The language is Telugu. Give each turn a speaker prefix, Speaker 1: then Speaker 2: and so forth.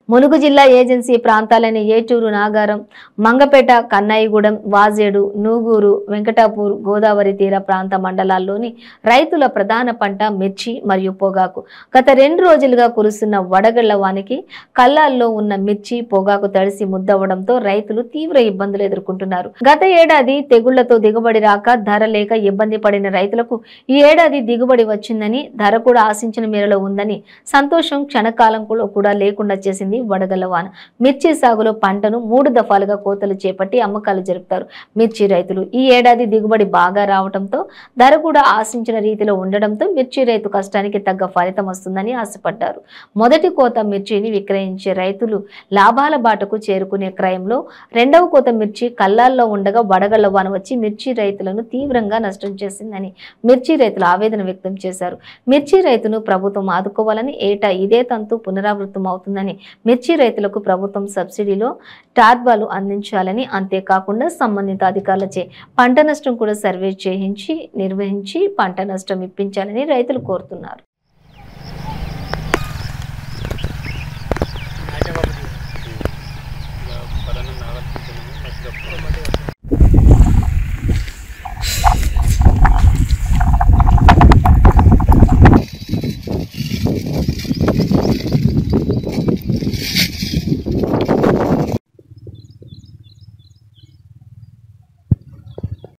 Speaker 1: ములుగు జిల్లా ఏజెన్సీ ప్రాంతాలైన ఏటూరు, నాగారం, మంగపేట, కన్నాయిగూడెం, వాజేడు, నూగూరు, వెంకటాపూర్, గోదావరి తీర ప్రాంత మండలాల్లోని రైతుల ప్రధాన పంట మిర్చి మరియు పొగాకు. గత 2 రోజులుగా కురుస్తున్న వడగళ్ల వానికి కల్లాల్లో ఉన్న మిర్చి, పొగాకు తడిసి ముద్దవడంతో రైతులు తీవ్ర ఇబ్బందులు ఎదుర్కొంటున్నారు. గత ఏడాది తెగుళ్లతో దిగుబడి రాక ధర లేక ఇబ్బంది పడిన రైతులకు ఈ ఏడాది దిగుబడి వచ్చిందని, ధర కూడా ఆశించిన మేరలో ఉందని సంతోషం క్షణకాలంలో కూడా లేకుండా చేసింది వడగళ్ల వాన. మిర్చి సాగులో పంటను 3 దఫాలుగా కోతలు చేపట్టి అమ్మకాలు జరుపుతారు మిర్చి రైతులు. ఈ ఏడాది దిగుబడి బాగా రావడంతో, ధర కూడా ఆశించిన రీతిలో ఉండడంతో మిర్చి రైతు కష్టానికి తగ్గ ఫలితం వస్తుందని ఆశపడ్డారు. మొదటి కోత మిర్చిని విక్రయించే రైతులు లాభాల బాటకు చేరుకునే క్రయంలో రెండవ కోత మిర్చి కల్లాల్లో ఉండగా వడగళ్ల వాన వచ్చి మిర్చి రైతులను తీవ్రంగా నష్టం చేసిందని మిర్చి రైతులు ఆవేదన వ్యక్తం చేశారు. మిర్చి రైతును ప్రభుత్వం ఆదుకోవాలని, ఏటా ఇదే తంతు పునరావృతం అవుతుందని, మిర్చి రైతులకు ప్రభుత్వం సబ్సిడీలో టార్పాలు అందించాలని, అంతేకాకుండా సంబంధిత అధికారులచే పంట నష్టం కూడా సర్వే చేయించి నిర్వహించి పంట నష్టం ఇప్పించాలని రైతులు కోరుతున్నారు.